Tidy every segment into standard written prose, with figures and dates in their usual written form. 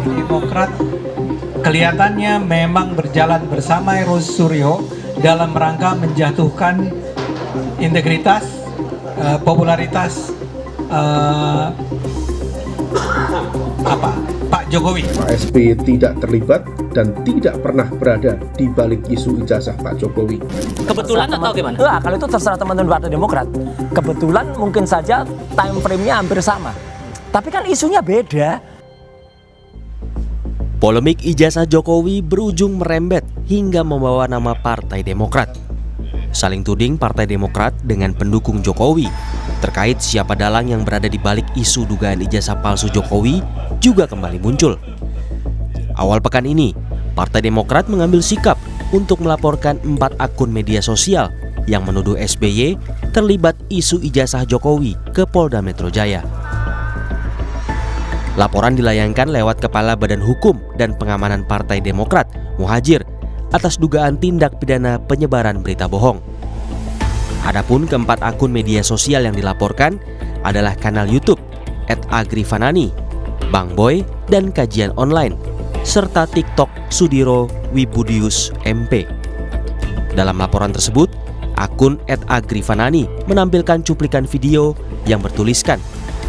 Demokrat kelihatannya memang berjalan bersama Roy Suryo dalam rangka menjatuhkan integritas, popularitas Pak Jokowi. Pak SBY tidak terlibat dan tidak pernah berada di balik isu ijazah Pak Jokowi. Kebetulan atau gimana? Kalau itu terserah teman-teman Partai Demokrat. Kebetulan mungkin saja time frame-nya hampir sama. Tapi kan isunya beda. Polemik ijazah Jokowi berujung merembet hingga membawa nama Partai Demokrat. Saling tuding Partai Demokrat dengan pendukung Jokowi terkait siapa dalang yang berada di balik isu dugaan ijazah palsu Jokowi juga kembali muncul. Awal pekan ini, Partai Demokrat mengambil sikap untuk melaporkan 4 akun media sosial yang menuduh SBY terlibat isu ijazah Jokowi ke Polda Metro Jaya. Laporan dilayangkan lewat Kepala Badan Hukum dan Pengamanan Partai Demokrat, Muhajir, atas dugaan tindak pidana penyebaran berita bohong. Adapun keempat akun media sosial yang dilaporkan adalah kanal YouTube @agrifanani, Bang Boy, dan Kajian Online, serta TikTok Sudiro Wibudius MP. Dalam laporan tersebut, akun @agrifanani menampilkan cuplikan video yang bertuliskan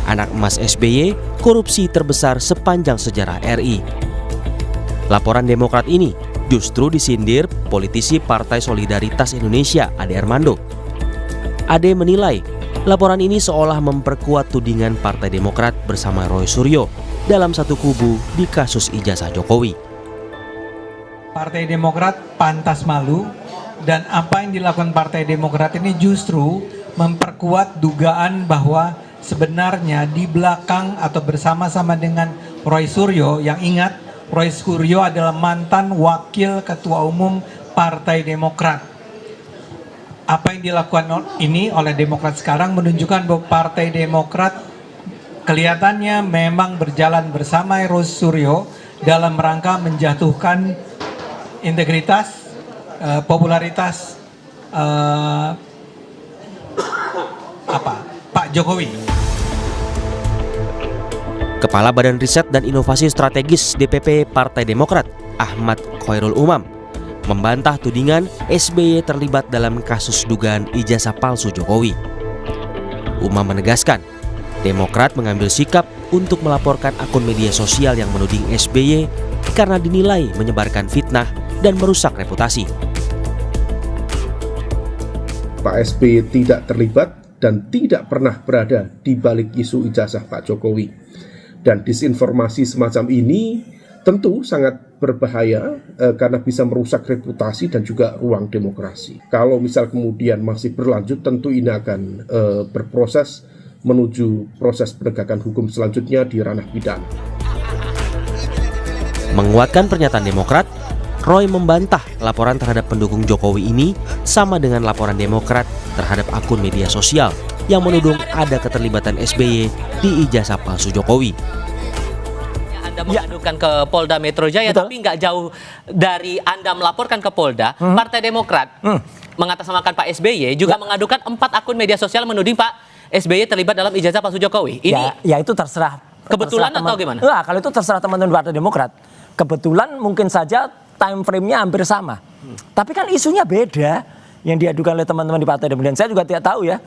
anak emas SBY korupsi terbesar sepanjang sejarah RI. Laporan Demokrat ini justru disindir politisi Partai Solidaritas Indonesia Ade Armando. Ade menilai laporan ini seolah memperkuat tudingan Partai Demokrat bersama Roy Suryo dalam satu kubu di kasus ijazah Jokowi. Partai Demokrat pantas malu, dan apa yang dilakukan Partai Demokrat ini justru memperkuat dugaan bahwa sebenarnya di belakang atau bersama-sama dengan Roy Suryo, yang ingat Roy Suryo adalah mantan wakil ketua umum Partai Demokrat. Apa yang dilakukan ini oleh Demokrat sekarang menunjukkan bahwa Partai Demokrat kelihatannya memang berjalan bersama Roy Suryo dalam rangka menjatuhkan integritas, popularitas Pak Jokowi. Kepala Badan Riset dan Inovasi Strategis DPP Partai Demokrat, Ahmad Khairul Umam, membantah tudingan SBY terlibat dalam kasus dugaan ijazah palsu Jokowi. Umam menegaskan, Demokrat mengambil sikap untuk melaporkan akun media sosial yang menuding SBY karena dinilai menyebarkan fitnah dan merusak reputasi. Pak SBY tidak terlibat dan tidak pernah berada di balik isu ijazah Pak Jokowi. Dan disinformasi semacam ini tentu sangat berbahaya karena bisa merusak reputasi dan juga ruang demokrasi. Kalau misal kemudian masih berlanjut, tentu ini akan berproses menuju proses penegakan hukum selanjutnya di ranah pidana. Menguatkan pernyataan Demokrat, Roy membantah laporan terhadap pendukung Jokowi ini sama dengan laporan Demokrat terhadap akun media sosial yang menuding ada keterlibatan SBY di ijazah palsu Jokowi. Anda mengadukan ke Polda Metro Jaya, Betul. tapi nggak jauh dari Anda melaporkan ke Polda, Partai Demokrat mengatasnamakan Pak SBY juga mengadukan 4 akun media sosial menuding Pak SBY terlibat dalam ijazah palsu Jokowi. Ini Ya itu terserah. kebetulan atau gimana? Kalau itu terserah teman-teman Partai Demokrat. Kebetulan mungkin saja time frame-nya hampir sama. Tapi kan isunya beda yang diadukan oleh teman-teman di Partai Demokrat. Saya juga tidak tahu ya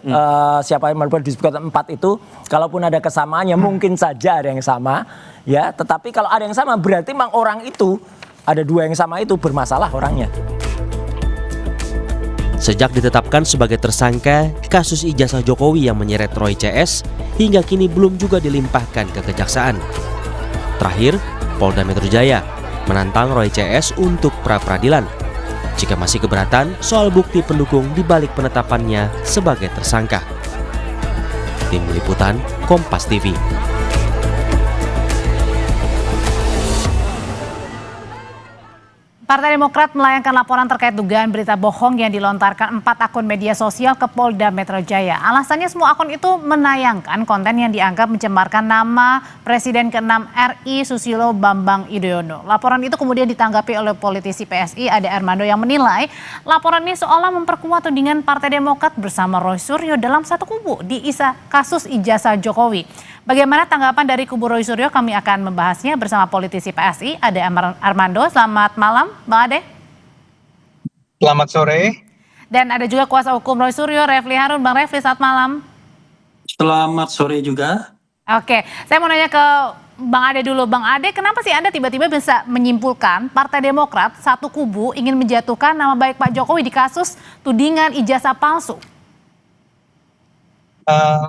siapa yang melakukan disebutkan 4 itu. Kalaupun ada kesamaannya mungkin saja ada yang sama. Ya, tetapi kalau ada yang sama berarti memang orang itu, ada 2 yang sama itu bermasalah orangnya. Sejak ditetapkan sebagai tersangka kasus ijazah Jokowi yang menyeret Roy CS, hingga kini belum juga dilimpahkan ke kejaksaan. Terakhir, Polda Metro Jaya menantang Roy CS untuk pra-peradilan jika masih keberatan soal bukti pendukung di balik penetapannya sebagai tersangka. Tim Liputan Kompas TV. Partai Demokrat melayangkan laporan terkait dugaan berita bohong yang dilontarkan 4 akun media sosial ke Polda Metro Jaya. Alasannya semua akun itu menayangkan konten yang dianggap mencemarkan nama Presiden ke-6 RI Susilo Bambang Yudhoyono. Laporan itu kemudian ditanggapi oleh politisi PSI Ade Armando yang menilai laporan ini seolah memperkuat tudingan Partai Demokrat bersama Roy Suryo dalam satu kubu di kasus ijazah Jokowi. Bagaimana tanggapan dari kubu Roy Suryo? Kami akan membahasnya bersama politisi PSI Ade Armando. Selamat malam, Bang Ade. Selamat sore. Dan ada juga kuasa hukum Roy Suryo, Refli Harun. Bang Refli, selamat malam. Selamat sore juga. Oke, saya mau nanya ke Bang Ade dulu. Bang Ade, kenapa sih Anda tiba-tiba bisa menyimpulkan Partai Demokrat satu kubu ingin menjatuhkan nama baik Pak Jokowi di kasus tudingan ijazah palsu?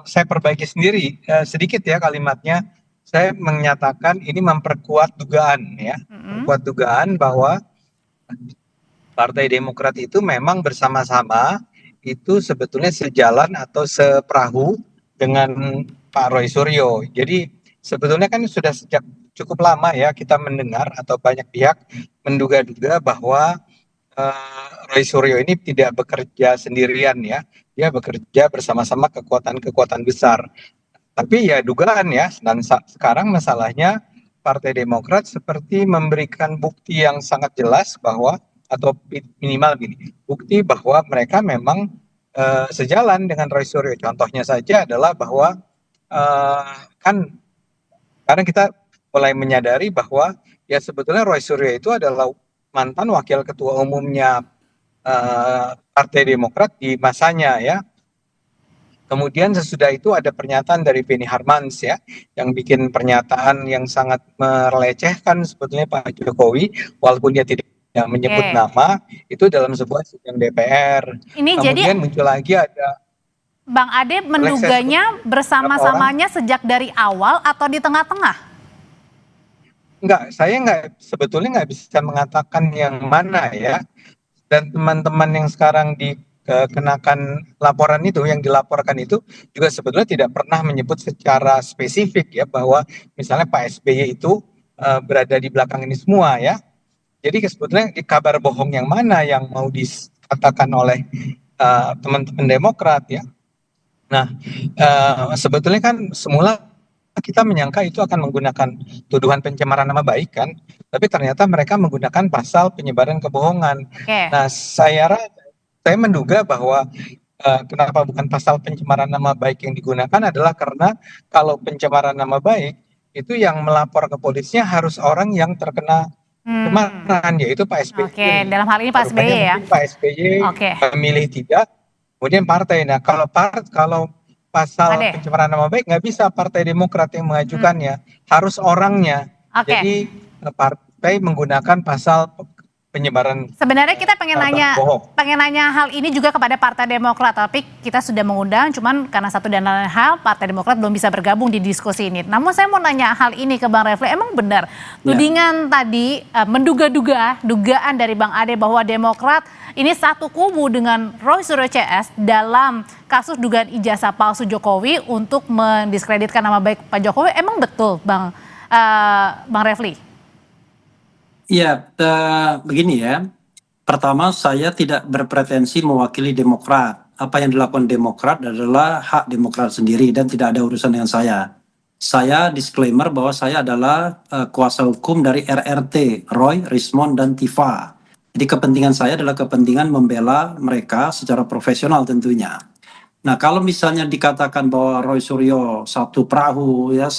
Saya perbaiki sendiri sedikit ya kalimatnya. Saya menyatakan ini memperkuat dugaan ya, memperkuat dugaan bahwa Partai Demokrat itu memang bersama-sama itu sebetulnya sejalan atau seperahu dengan Pak Roy Suryo. Jadi sebetulnya kan sudah sejak cukup lama ya kita mendengar atau banyak pihak menduga-duga bahwa Roy Suryo ini tidak bekerja sendirian ya. Dia bekerja bersama-sama kekuatan-kekuatan besar. Tapi ya dugaan ya, dan sekarang masalahnya Partai Demokrat seperti memberikan bukti yang sangat jelas bahwa, atau minimal gini, bukti bahwa mereka memang sejalan dengan Roy Suryo. Contohnya saja adalah bahwa kan sekarang kita mulai menyadari bahwa ya sebetulnya Roy Suryo itu adalah mantan wakil ketua umumnya Partai Demokrat di masanya ya. Kemudian sesudah itu ada pernyataan dari Benny Harmans ya, yang bikin pernyataan yang sangat melecehkan sebetulnya Pak Jokowi, walaupun dia tidak menyebut nama, itu dalam sebuah sidang DPR. Ini Kemudian jadi muncul lagi ada Bang Ade menduganya bersama-samanya sejak dari awal atau di tengah-tengah? Enggak, saya sebetulnya nggak bisa mengatakan yang mana ya. Dan teman-teman yang sekarang dikenakan laporan itu, yang dilaporkan itu juga sebetulnya tidak pernah menyebut secara spesifik ya bahwa misalnya Pak SBY itu berada di belakang ini semua ya. Jadi sebetulnya di kabar bohong yang mana yang mau dikatakan oleh teman-teman Demokrat ya. Nah, sebetulnya kan semula kita menyangka itu akan menggunakan tuduhan pencemaran nama baik kan, tapi ternyata mereka menggunakan pasal penyebaran kebohongan. Nah, saya menduga bahwa kenapa bukan pasal pencemaran nama baik yang digunakan adalah karena kalau pencemaran nama baik itu yang melapor ke polisinya harus orang yang terkena pencemaran, yaitu Pak SBY. Oke, dalam hal ini Pak SBY ya. Pak SBY memilih tidak, kemudian partai. Nah, kalau pasal pencemaran nama baik nggak bisa Partai Demokrat yang mengajukannya, harus orangnya. Jadi partai menggunakan pasal penyebaran. Sebenarnya kita pengen nanya hal ini juga kepada Partai Demokrat, tapi kita sudah mengundang, cuman karena satu dan lain hal Partai Demokrat belum bisa bergabung di diskusi ini. Namun saya mau nanya hal ini ke Bang Refli, emang benar tudingan tadi dugaan dari Bang Ade bahwa Demokrat ini satu kubu dengan Roy Suryo CS dalam kasus dugaan ijazah palsu Jokowi untuk mendiskreditkan nama baik Pak Jokowi, emang betul Bang Refli? Iya, begini ya. Pertama, saya tidak berpretensi mewakili Demokrat. Apa yang dilakukan Demokrat adalah hak Demokrat sendiri dan tidak ada urusan dengan saya. Saya disclaimer bahwa saya adalah kuasa hukum dari RRT, Roy, Rismond, dan Tifa. Jadi kepentingan saya adalah kepentingan membela mereka secara profesional tentunya. Nah, kalau misalnya dikatakan bahwa Roy Suryo satu perahu ya,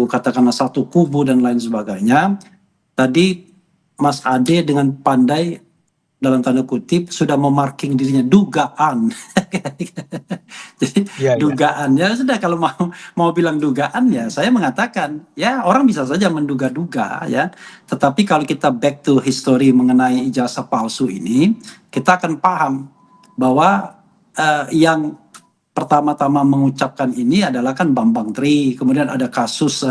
katakanlah satu kubu dan lain sebagainya, tadi Mas Ade dengan pandai dalam tanda kutip sudah memarking dirinya dugaan. Jadi dugaannya sudah, kalau mau bilang dugaan ya saya mengatakan ya orang bisa saja menduga-duga ya. Tetapi kalau kita back to history mengenai ijazah palsu ini, kita akan paham bahwa yang pertama-tama mengucapkan ini adalah kan Bambang Tri, kemudian ada kasus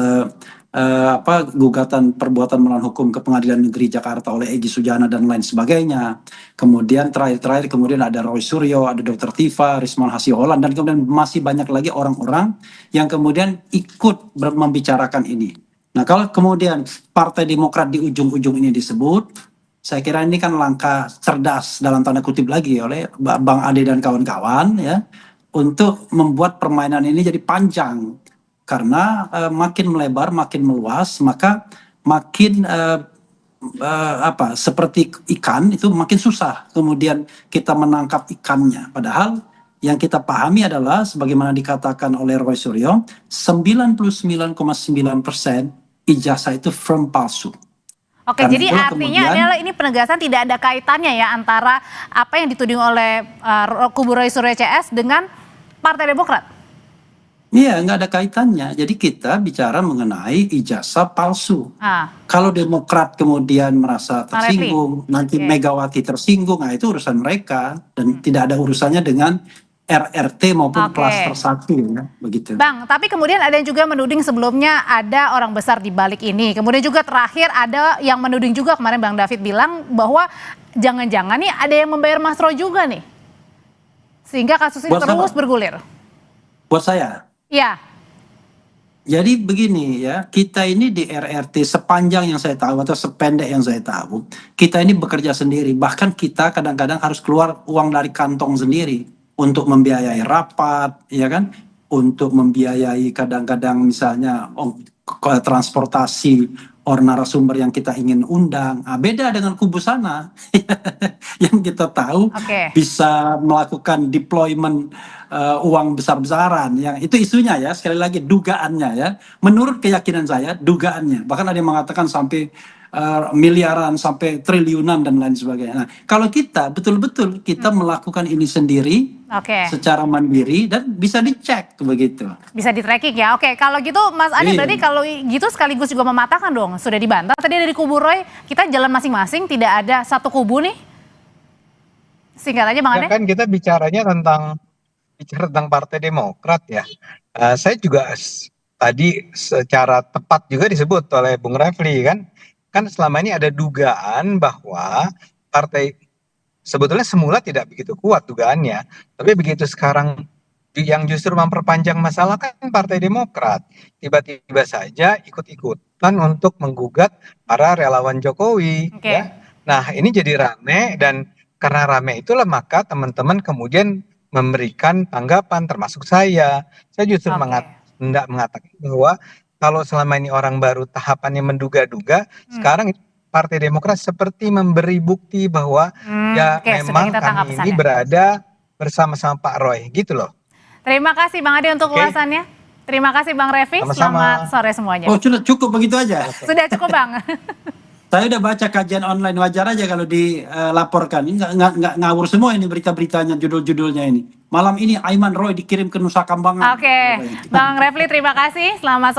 gugatan perbuatan melawan hukum ke Pengadilan Negeri Jakarta oleh Egy Sujana dan lain sebagainya. Kemudian terakhir kemudian ada Roy Suryo, ada Dr. Tifa, Rismond Hasiholahan, dan kemudian masih banyak lagi orang-orang yang kemudian ikut membicarakan ini. Nah, kalau kemudian Partai Demokrat di ujung-ujung ini disebut, saya kira ini kan langkah cerdas dalam tanda kutip lagi oleh Bang Ade dan kawan-kawan ya, untuk membuat permainan ini jadi panjang. Karena makin melebar, makin meluas, maka makin seperti ikan itu makin susah kemudian kita menangkap ikannya. Padahal yang kita pahami adalah sebagaimana dikatakan oleh Roy Suryo, 99,9% ijazah itu firm palsu. Oke, Karena jadi itulah artinya kemudian- adalah ini penegasan tidak ada kaitannya ya antara apa yang dituding oleh kubu Roy Suryo CS dengan Partai Demokrat. Iya, nggak ada kaitannya. Jadi kita bicara mengenai ijazah palsu. Kalau Demokrat kemudian merasa tersinggung, nanti Oke. Megawati tersinggung, nah itu urusan mereka dan tidak ada urusannya dengan RRT maupun Oke. klaster 1 ya, begitu. Bang, tapi kemudian ada yang juga menuding sebelumnya ada orang besar di balik ini. Kemudian juga terakhir ada yang menuding juga kemarin Bang David bilang bahwa jangan-jangan nih ada yang membayar Mas Roy juga nih. Sehingga kasus ini Buat terus siapa? bergulir. Buat saya, Iya. jadi begini ya, kita ini di RRT sepanjang yang saya tahu atau sependek yang saya tahu, kita ini bekerja sendiri. Bahkan kita kadang-kadang harus keluar uang dari kantong sendiri untuk membiayai rapat, ya kan? Untuk membiayai kadang-kadang misalnya transportasi orang narasumber yang kita ingin undang. Nah, beda dengan kubu sana yang kita tahu Oke. bisa melakukan deployment uang besar-besaran. Yang itu isunya ya, sekali lagi dugaannya ya. Menurut keyakinan saya dugaannya. Bahkan ada yang mengatakan sampai miliaran, sampai triliunan dan lain sebagainya. Nah, kalau kita betul-betul kita melakukan ini sendiri Oke. secara mandiri dan bisa dicek begitu. Bisa di tracking ya. Oke, kalau gitu Mas Ade Iya. berarti kalau gitu sekaligus juga mematahkan dong. Sudah dibantah tadi dari kubu Roy, kita jalan masing-masing, tidak ada satu kubu nih. Singkat aja Bang Ya Ade. kan kita bicara tentang Partai Demokrat ya. Saya juga tadi secara tepat juga disebut oleh Bung Refli kan selama ini ada dugaan bahwa partai sebetulnya semula tidak begitu kuat dugaannya, tapi begitu sekarang yang justru memperpanjang masalah kan Partai Demokrat tiba-tiba saja ikut-ikutan untuk menggugat para relawan Jokowi. Oke. Ya. Nah ini jadi rame dan karena rame itulah maka teman-teman kemudian memberikan tanggapan termasuk saya justru Oke. hendak mengatakan bahwa kalau selama ini orang baru tahapannya menduga-duga, sekarang Partai Demokrat seperti memberi bukti bahwa ya oke, sudah memang kita tangkap kami ini pesannya. berada bersama-sama Pak Roy, gitu loh. Terima kasih Bang Ade untuk Oke. ulasannya. Terima kasih Bang Refli. Sama-sama. Selamat sore semuanya. Oh, sudah cukup begitu aja. Sudah cukup Bang. Saya udah baca kajian online, wajar aja kalau dilaporkan. Ini nggak ngawur semua ini berita-beritanya, judul-judulnya ini. Malam ini Aiman Roy dikirim ke Nusa Kambangan. Oke, Bang Refli terima kasih. Selamat sore.